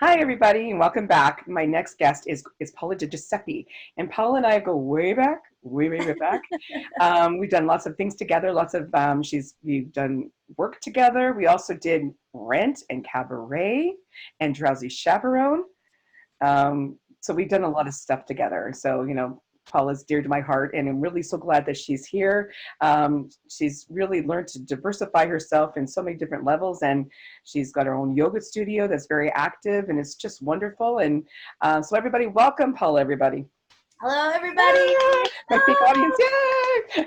Hi, everybody, and welcome back. My next guest is Paula DiGiuseppe, and Paula and I go way back, way back. We've done lots of things together. Lots of we've done work together. We also did Rent and Cabaret and Drowsy Chaperone. So we've done a lot of stuff together. So, Paula's dear to my heart, and I'm really so glad that she's here. She's really learned to diversify herself in so many different levels, and she's got her own yoga studio that's very active, and it's just wonderful. And so, everybody, welcome Paula, everybody. Hello, everybody. My big audience, yay!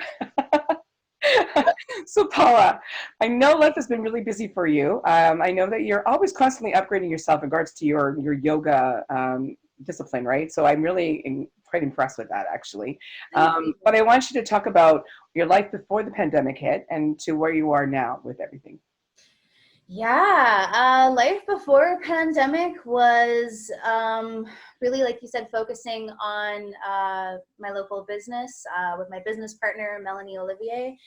So, Paula, I know life has been really busy for you. I know that you're always constantly upgrading yourself in regards to your yoga discipline, right? So I'm really quite impressed with that, actually. But I want you to talk about your life before the pandemic hit and to where you are now with everything. Yeah, life before pandemic was really, like you said, focusing on my local business with my business partner, Melanie Olivier.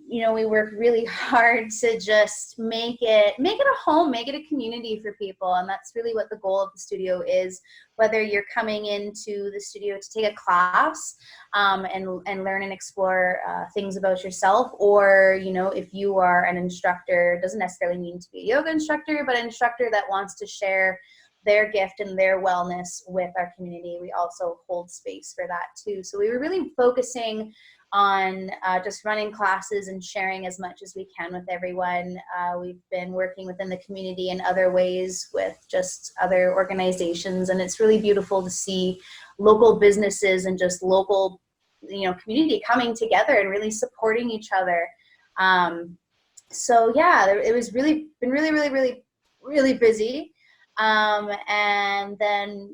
We work really hard to just make it a home, make it a community for people. And that's really what the goal of the studio is, whether you're coming into the studio to take a class and learn and explore things about yourself, or, if you are an instructor, it doesn't necessarily mean to be a yoga instructor, but an instructor that wants to share their gift and their wellness with our community. We also hold space for that too. So we were really focusing on just running classes and sharing as much as we can with everyone. We've been working within the community in other ways with just other organizations, and it's really beautiful to see local businesses and just local, community coming together and really supporting each other. So yeah, it was been really busy. And then,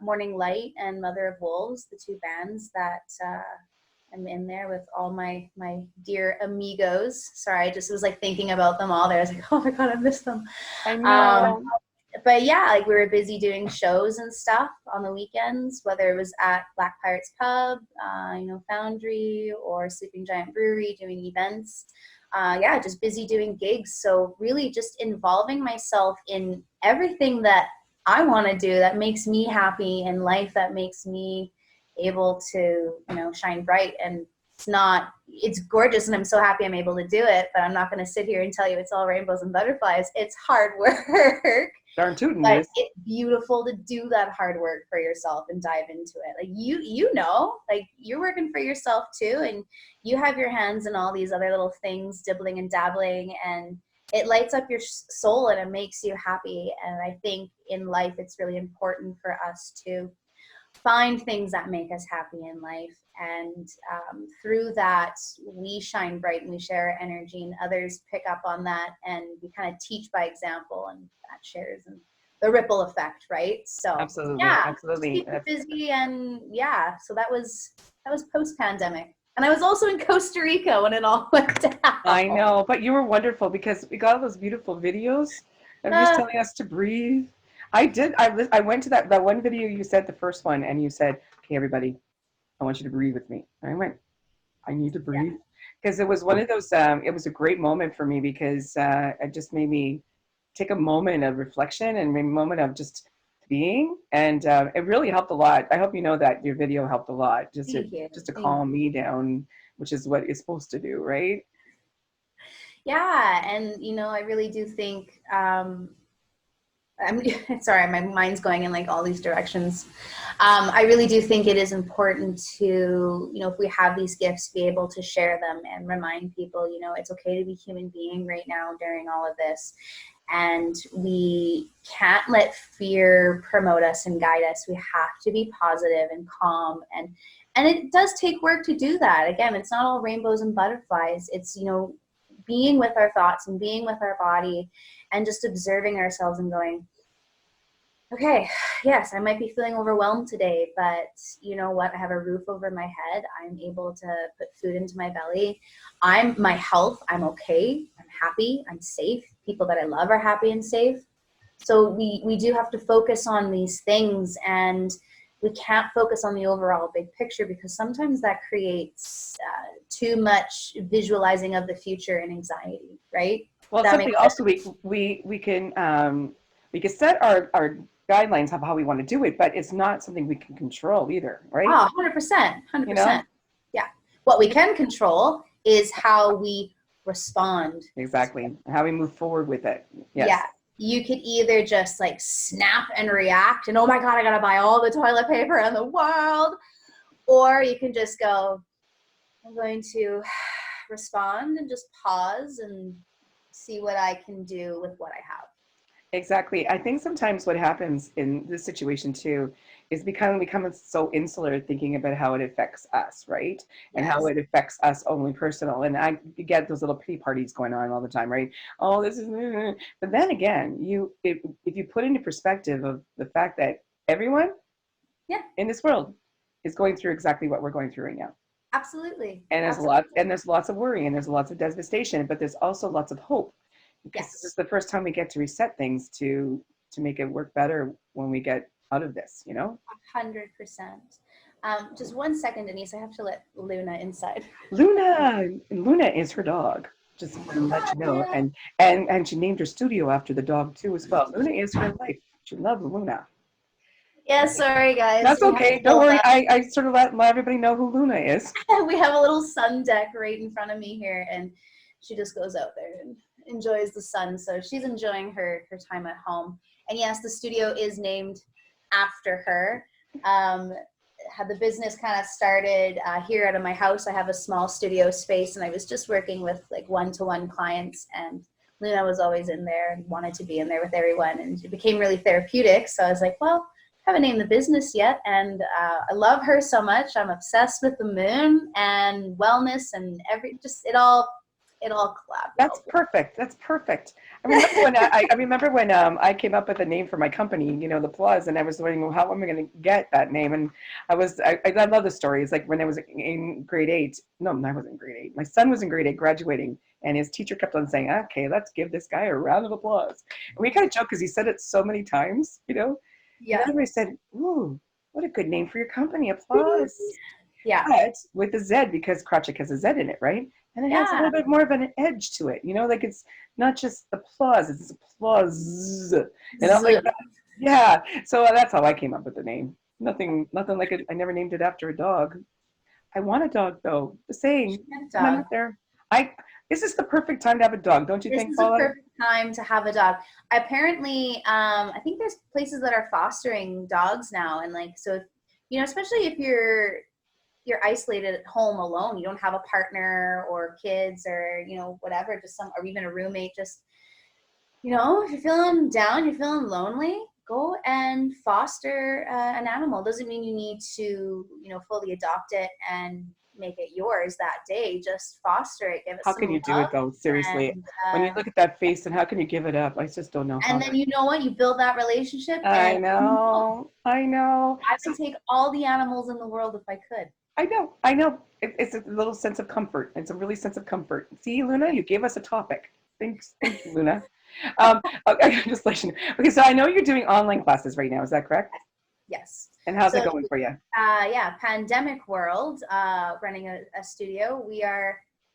Morning Light and Mother of Wolves, the two bands that I'm in there with all my dear amigos. Sorry, I just was like thinking about them all there. I was like, oh my God, I miss them. I know. But yeah, like we were busy doing shows and stuff on the weekends, whether it was at Black Pirates Pub, Foundry, or Sleeping Giant Brewery, doing events. Just busy doing gigs. So really just involving myself in everything that I want to do that makes me happy in life, that makes me able to, shine bright. And it's gorgeous, and I'm so happy I'm able to do it, but I'm not going to sit here and tell you it's all rainbows and butterflies. It's hard work. Darn tootin' But it is. it's beautiful to do that hard work for yourself and dive into it. Like like you're working for yourself too, and you have your hands in all these other little things, dibbling and dabbling, and it lights up your soul and it makes you happy. And I think in life, it's really important for us to find things that make us happy in life. And through that, we shine bright and we share our energy, and others pick up on that, and we kind of teach by example, and that shares and the ripple effect, right? So Absolutely. keep it busy. And so that was post-pandemic. And I was also in Costa Rica when it all went down. I know, but you were wonderful because we got all those beautiful videos of just telling us to breathe. I did. I went to that one video you said, the first one, and you said, "Okay, everybody, I want you to breathe with me." And I went, "I need to breathe," because it was one of those. It was a great moment for me because it just made me take a moment of reflection and a moment of just being, and it really helped a lot. I hope you know that your video helped a lot, just to calm me down, which is what it's supposed to do, right? Yeah, and I really do think I'm sorry, my mind's going in like all these directions. I really do think it is important to, if we have these gifts, be able to share them and remind people, it's okay to be human being right now during all of this. And we can't let fear promote us and guide us. We have to be positive and calm. And it does take work to do that. Again, it's not all rainbows and butterflies. It's, being with our thoughts and being with our body and just observing ourselves and going, okay, yes, I might be feeling overwhelmed today, but you know what? I have a roof over my head. I'm able to put food into my belly. My health, I'm okay. I'm happy. I'm safe. People that I love are happy and safe. So we do have to focus on these things, and we can't focus on the overall big picture, because sometimes that creates too much visualizing of the future and anxiety, right? Well, That something makes also sense. we can We can set our guidelines of how we want to do it, but it's not something we can control either, right? Oh, 100%, You know? 100%. Yeah. What we can control is how we respond. Exactly. How we move forward with it. Yeah. Yes. You could either just like snap and react and, oh my God, I got to buy all the toilet paper in the world. Or you can just go, I'm going to respond and just pause and see what I can do with what I have. Exactly. I think sometimes what happens in this situation too is become so insular thinking about how it affects us, right? And how Yes. it affects us only personal. And I get those little pity parties going on all the time, right? Oh, this is, but then again, if you put into perspective of the fact that everyone Yeah, in this world is going through exactly what we're going through right now. absolutely. And Absolutely. there's lots of worry and there's lots of devastation, but there's also lots of hope because this is Yes. the first time we get to reset things to make it work better when we get out of this, you know? 100%. Just 1 second, Denise. I have to let Luna inside. Luna is her dog. Just to let you know, and she named her studio after the dog too as well. Luna is her life. She loves Luna. Yeah, sorry guys. That's okay. Don't worry. I sort of let everybody know who Luna is. We have a little sun deck right in front of me here, and she just goes out there and enjoys the sun. So she's enjoying her time at home. And yes, the studio is named after her. Had the business kind of started here out of my house. I have a small studio space, and I was just working with like one-to-one clients, and Luna was always in there and wanted to be in there with everyone, and it became really therapeutic. So I was like, well, I haven't named the business yet, and I love her so much. I'm obsessed with the moon and wellness and it all collabed. That's perfect. That's perfect. I remember when I came up with a name for my company, you know, the Applauze, and I was wondering, well, how am I going to get that name? And I love the story. It's like when I was in grade 8. No, I wasn't in grade 8. My son was in grade 8 graduating, and his teacher kept on saying, okay, let's give this guy a round of applause. And we kind of joked because he said it so many times, you know. And Yeah. everybody said, ooh, what a good name for your company, Applauze. Yeah. But with a Z, because Krawczyk has a Z in it, right? And it has a Yeah. little bit more of an edge to it, you know, like it's not just applause, it's applause. You know, like that. Yeah. So that's how I came up with the name. Nothing like it. I never named it after a dog. I want a dog though. The saying, come on Dog. out there. I This is the perfect time to have a dog, don't you This think, is a Paula? perfect time to have a dog. Apparently, I think there's places that are fostering dogs now, and like so, if, you know, especially if you're isolated at home alone, you don't have a partner or kids or you know whatever, just some or even a roommate. Just you know, if you're feeling down, you're feeling lonely, go and foster an animal. Doesn't mean you need to you know fully adopt it and make it yours that day. Just foster it, give it How some can you do love, it though? Seriously. and When you look at that face and how can you give it up? I just don't know how. and then you know what? You build that relationship, I and know. I know. I So would take all the animals in the world if I could. I know, I know. It's a little sense of comfort. It's a really sense of comfort. See, Luna, you gave us a topic. Thank you, Luna. Okay, just let you know. Okay, so I know you're doing online classes right now. Is that correct? Yes. And how's So it going for you? yeah, pandemic world, running a studio.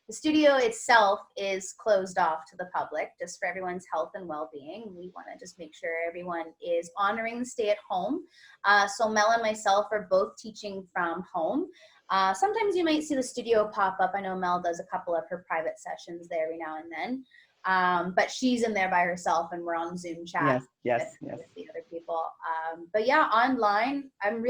The studio itself is closed off to the public just for everyone's health and well-being. We want to just make sure everyone is honoring the stay at home. So Mel and myself are both teaching from home. Sometimes you might see the studio pop up. I know Mel does a couple of her private sessions there every now and then. But she's in there by herself and we're on Zoom chat with the other people. But yeah, online, I'm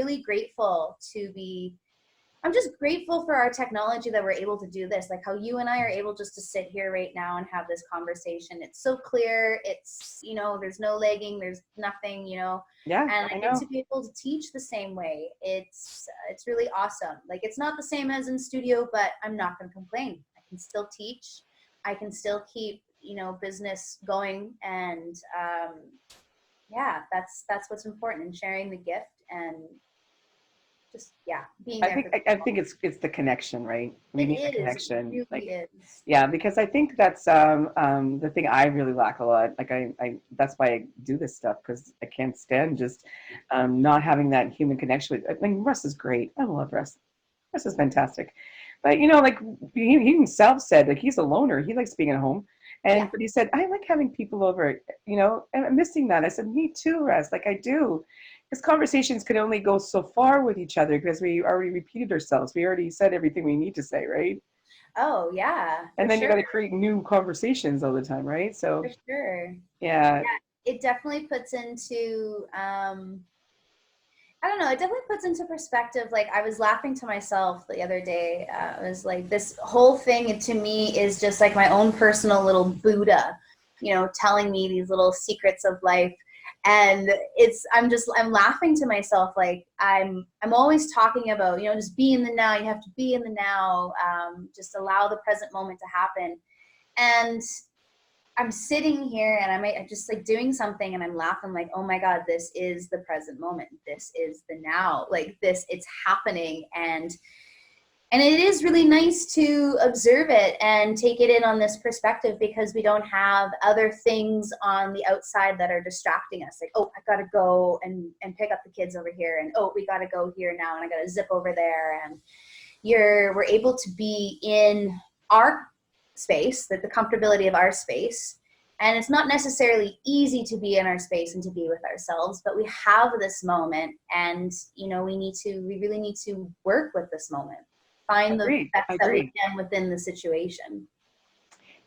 just grateful for our technology that we're able to do this, like how you and I are able just to sit here right now and have this conversation. It's so clear. It's, you know, there's no lagging, there's nothing, you know, Yeah, and I I get know. to be able to teach the same way. It's really awesome. Like it's not the same as in studio, but I'm not going to complain. I can still teach. I can still keep, you know, business going. And yeah, that's what's important in sharing the gift and just, yeah, being there for I people. think it's the connection, right? We It need the is. It connection. really Like, is. yeah, because I think that's the thing I really lack a lot. Like I that's why I do this stuff because I can't stand just not having that human connection with. I mean, Russ is great. I love Russ. Russ is fantastic. But you know, like he himself said, like he's a loner. He likes being at home, And but he said, I like having people over, you know, and I'm missing that. I said, me too, Russ. Like I do. Because conversations could only go so far with each other because we already repeated ourselves. We already said everything we need to say, right? Oh yeah, And for then you sure. got to create new conversations all the time, right? For So sure. yeah, Yeah, it definitely puts into I don't know, it definitely puts into perspective. Like I was laughing to myself the other day. It was like this whole thing to me is just like my own personal little Buddha, you know, telling me these little secrets of life. And I'm laughing to myself. Like I'm always talking about, you know, just be in the now. You have to be in the now. Just allow the present moment to happen. And I'm sitting here and I'm just like doing something and I'm laughing like, oh my God, this is the present moment. This is the now. Like this, it's happening. And it is really nice to observe it and take it in on this perspective because we don't have other things on the outside that are distracting us. Like, oh, I gotta go and pick up the kids over here. And oh, we gotta go here now and I gotta zip over there. And we're able to be in our space, that the comfortability of our space. And it's not necessarily easy to be in our space and to be with ourselves, but we have this moment and, you know, we really need to work with this moment, find the agreed. best I that we agree. can within the situation.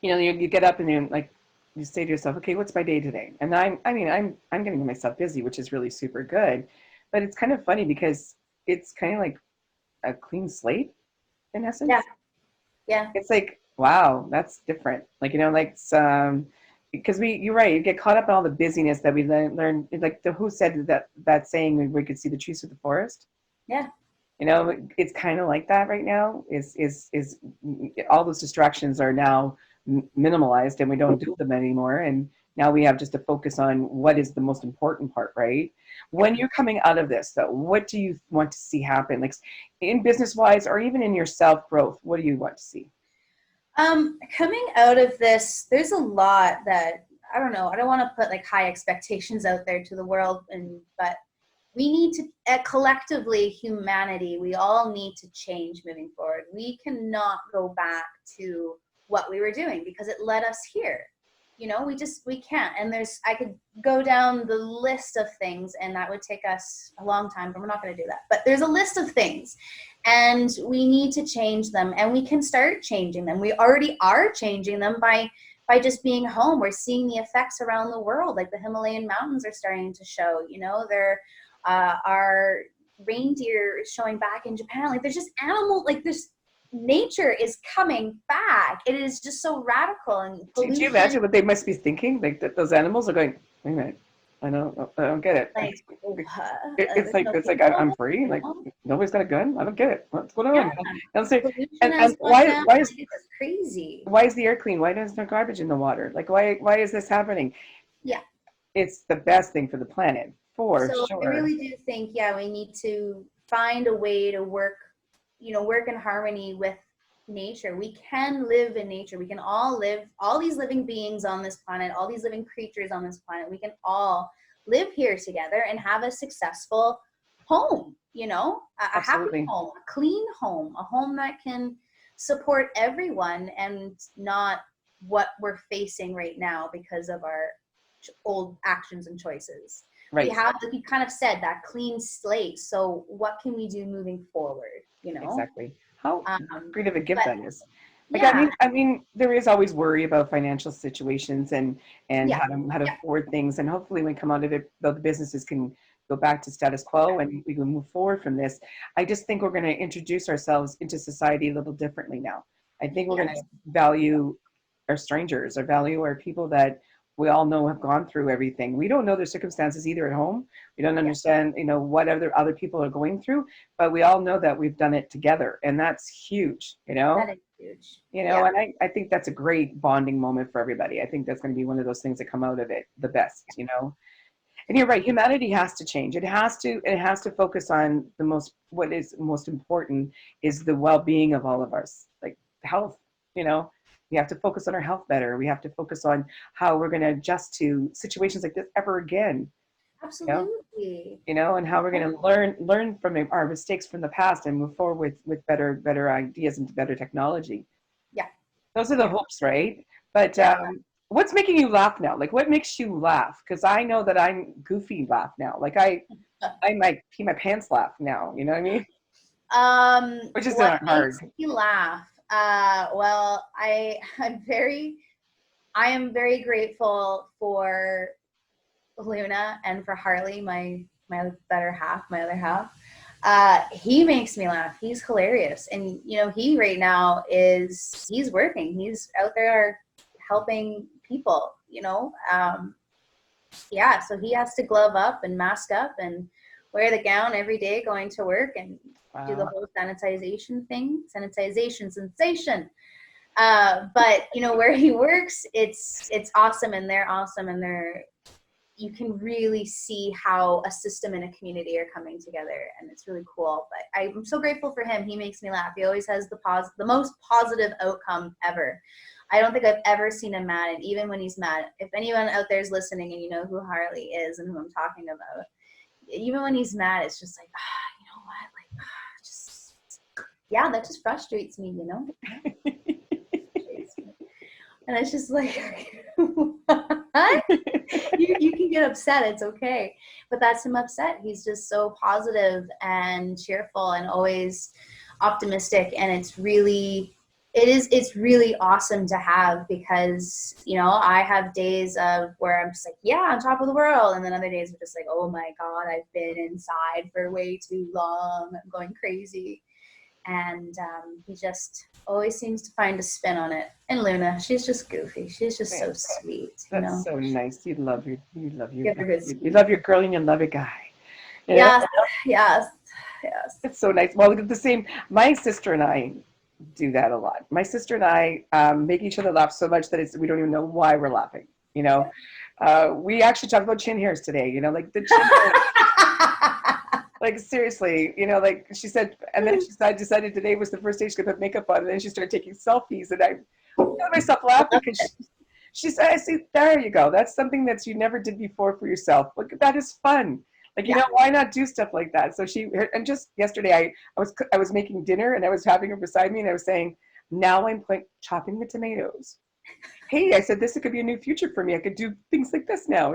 You know, you get up and you like you say to yourself, okay, what's my day today? And I'm getting myself busy, which is really super good. But it's kind of funny because it's kind of like a clean slate in Yeah. essence. Yeah. It's like, wow, that's different. Like, you know, like some because you're right, you get caught up in all the busyness that we learn. Like the who said that saying we could see the trees through the forest. Yeah. You know, it's kind of like that right now. Is all those distractions are now minimalized, and we don't do them anymore. And now we have just to focus on what is the most important part, right? When you're coming out of this, though, what do you want to see happen, like in business wise, or even in your self growth? What do you want to see? Coming out of this, there's a lot that I don't know. I don't want to put like high expectations out there to the world, but we need to collectively, humanity, we all need to change moving forward. We cannot go back to what we were doing because it led us here. You know, we can't. And I could go down the list of things and that would take us a long time, but we're not going to do that. But there's a list of things and we need to change them and we can start changing them. We already are changing them by just being home. We're seeing the effects around the world. Like the Himalayan mountains are starting to show, you know, our reindeer is showing back in Japan. Like there's just animal, like this nature is coming back. It is just so radical and Do you pollution. imagine what they must be thinking? Like that those animals are going, wait a minute, I don't get it. Like, what? It's There's like no I'm people. free. Like No. nobody's got a gun. I don't get it. What's going Yeah, on? And say, pollution and has gone why down. why is It's crazy. why is the air clean? Why is there garbage in the water? Like why is this happening? Yeah. It's the best thing for the planet for So I sure. really do think, yeah, we need to find a way to work, you know, work in harmony with nature. We can live in nature. We can all live, all these living beings on this planet, all these living creatures on this planet, we can all live here together and have a successful home, you know, a happy Absolutely. home, a clean home, a home that can support everyone and not what we're facing right now because of our old actions and choices. We Right. have, like you kind of said, that clean slate. So what can we do moving forward? You know, Exactly. How great of a gift but that is. Like yeah, I mean, there is always worry about financial situations and yeah, how to yeah, afford things. And hopefully, when we come out of it, though the businesses can go back to status quo and we can move forward from this. I just think we're going to introduce ourselves into society a little differently now. I think we're going to yes, value our strangers or value our people that we all know have gone through everything. We don't know their circumstances either at home. We don't yeah, understand, you know, what other people are going through, but we all know that we've done it together, and that's huge, you know. that is huge. You know, Yeah, and I think that's a great bonding moment for everybody. I think that's going to be one of those things that come out of it the best, you know. And you're right, humanity has to change. It has to focus on what is most important is the well-being of all of us, like health, you know. We have to focus on our health better. We have to focus on how we're going to adjust to situations like this ever again, you know, absolutely. and how we're going to learn from our mistakes from the past and move forward with better ideas and better technology. Yeah, Those are the yeah, hopes, right? But yeah. what's making you laugh now? Like, what makes you laugh? Because I know that I'm goofy laugh now. Like, I might pee my pants laugh now. You know what I mean? Which is What not makes hard. me laugh? Well, I am very grateful for Luna and for Harley, my better half, my other half. He makes me laugh. He's hilarious, and he right now he's working. He's out there helping people. Yeah. So he has to glove up and mask up and wear the gown every day going to work and do the Wow. whole sanitization sensation. But where he works, it's awesome, and they're awesome, and you can really see how a system and a community are coming together, and it's really cool. But I'm so grateful for him. He makes me laugh. He always has the most positive outcome ever. I don't think I've ever seen him mad, and even when he's mad, if anyone out there is listening and you know who Harley is and who I'm talking about, even when he's mad, it's just like, you know what, like, just, yeah, that just frustrates me, and it's just like, what? You can get upset, it's okay, but that's him upset. He's just so positive and cheerful and always optimistic, and it's really awesome to have, because I have days of where I'm just like, yeah, on top of the world, and then other days are just like, oh my god, I've been inside for way too long, I'm going crazy. And he just always seems to find a spin on it. And Luna, she's just goofy. She's just so sweet. That's so nice. You love your Give her his you love your girl and you love your guy. Yes, yes, yes. It's so nice. Well, the same. My sister and I do that a lot. My sister and I make each other laugh so much that we don't even know why we're laughing. We actually talked about chin hairs today. Like the chin hairs. Like seriously, like she said, and then she decided today was the first day she could put makeup on, and then she started taking selfies, and I found myself laughing because she said, "I see, there you go. That's something that you never did before for yourself. Look, that is fun. Like why not do stuff like that?" So and just yesterday, I was making dinner, and I was having her beside me, and I was saying, "Now I'm chopping the tomatoes. Hey," I said, "this could be a new future for me. I could do things like this now,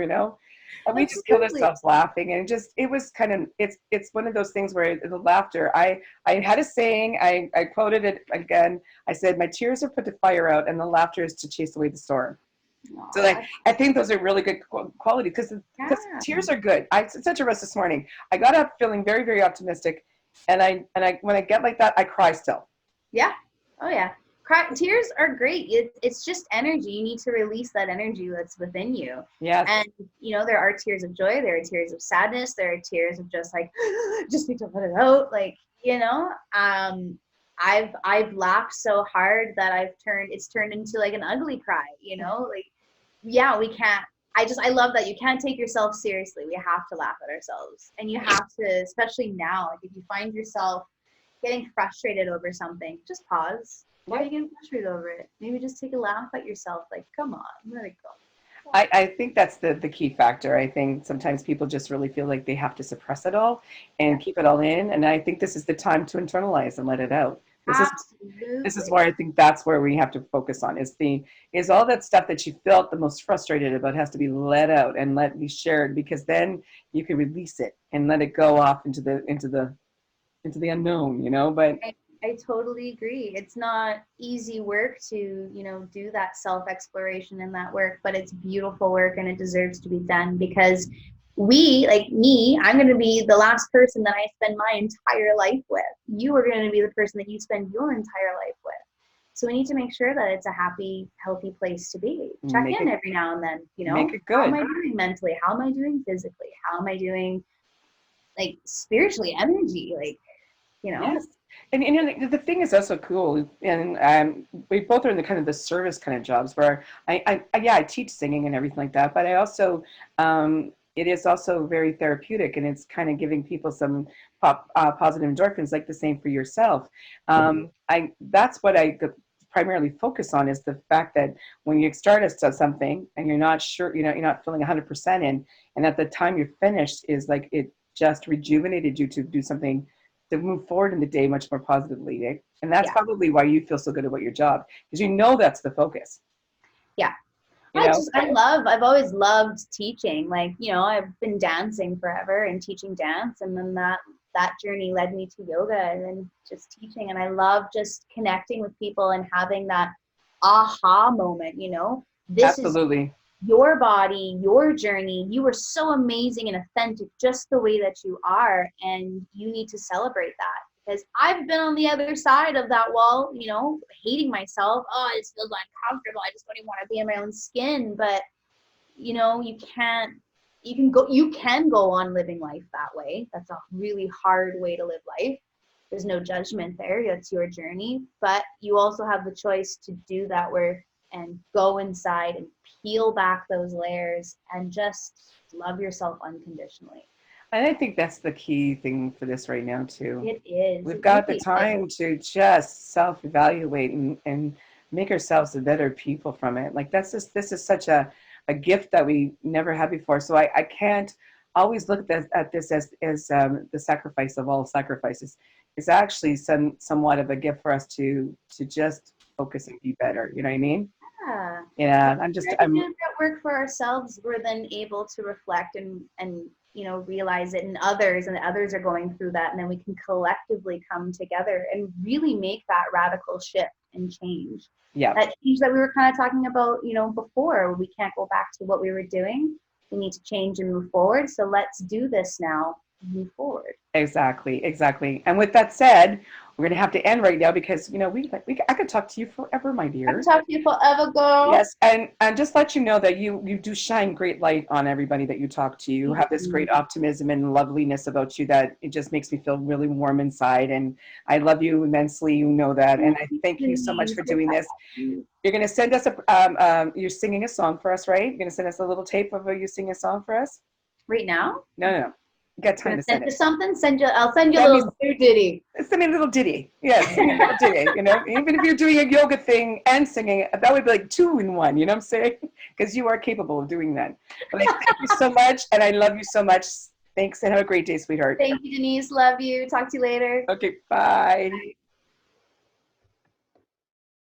And we just killed ourselves laughing, and it was kind of it's one of those things where the laughter. I had a saying. I quoted it again. I said, "My tears are put to fire out, and the laughter is to chase away the storm." So I think those are really good quality because tears are good. I said to Russ this morning, I got up feeling very, very optimistic, and I when I get like that, I cry still. Yeah. Oh yeah. Tears are great. It's just energy. You need to release that energy that's within you. Yes. And there are tears of joy. There are tears of sadness. There are tears of just like, just need to let it out. Like, I've laughed so hard that it's turned into like an ugly cry. Like, yeah, we can't. I love that you can't take yourself seriously. We have to laugh at ourselves, and you have to, especially now. Like if you find yourself getting frustrated over something, just pause. Why are you getting frustrated over it? Maybe just take a laugh at yourself. Like, come on, let it go. I think that's the key factor. I think sometimes people just really feel like they have to suppress it all and keep it all in. And I think this is the time to internalize and let it out. This is where I think that's where we have to focus on is all that stuff that you felt the most frustrated about has to be let out and let be shared, because then you can release it and let it go off into the unknown, but I totally agree. It's not easy work to, do that self-exploration and that work, but it's beautiful work and it deserves to be done, because I'm going to be the last person that I spend my entire life with. You are going to be the person that you spend your entire life with. So we need to make sure that it's a happy, healthy place to be. Check in every now and then, Make it good. How am I doing mentally? How am I doing physically? How am I doing like spiritually, energy? Like, Yes. And the thing is also cool, and we both are in the kind of the service kind of jobs where I teach singing and everything like that, but I also it is also very therapeutic, and it's kind of giving people some positive endorphins, like the same for yourself. That's what I primarily focus on, is the fact that when you start something and you're not sure, you're not feeling 100% in, and at the time you're finished is like it just rejuvenated you to do something to move forward in the day much more positively. And that's probably why you feel so good about your job, because that's the focus. Yeah. you know? I've always loved teaching. Like, you know, I've been dancing forever and teaching dance. And then that journey led me to yoga and then just teaching. And I love just connecting with people and having that aha moment, you know, this is Absolutely. your body, your journey. You were so amazing and authentic just the way that you are. And you need to celebrate that. Because I've been on the other side of that wall, you know, hating myself. Oh, it feels uncomfortable. I just don't even want to be in my own skin. But, you know, you can go on living life that way. That's a really hard way to live life. There's no judgment there. That's your journey. But you also have the choice to do that work and go inside and peel back those layers and just love yourself unconditionally. And I think that's the key thing for this right now too. It is. We've It got the really time is. to just self-evaluate and make ourselves a better people from it. Like this is such a gift that we never had before. So I can't always look at this as the sacrifice of all sacrifices. It's actually somewhat of a gift for us to just focus and be better. You know what I mean? Yeah. Yeah, I do that work for ourselves, we're then able to reflect and you know realize it in others, and others are going through that, and then we can collectively come together and really make that radical shift and change. yeah. That change that we were kind of talking about, you know, before. We can't go back to what we were doing. We need to change and move forward. So let's do this now. Move forward. Exactly, exactly. And with that said, we're going to have to end right now because you know I could talk to you forever, my I can dear. talk to you forever, girl. Yes, and just let you know that you do shine great light on everybody that you talk to. You have this great optimism and loveliness about you that it just makes me feel really warm inside. And I love you immensely. You know that. And I thank you so much for doing this. You're going to send us you're singing a song for us, right? You're going to send us a little tape of you singing a song for us? Right now? No, no, no. You got time Gonna to send send you it. something. I'll send you a Send me little ditty. Send me a little ditty. Yes, send me a little ditty. You know, even if you're doing a yoga thing and singing, that would be like two in one. You know what I'm saying? Because you are capable of doing that. But I thank you so much, and I love you so much. Thanks, and have a great day, sweetheart. Thank you, Denise. Love you. Talk to you later. Okay, bye.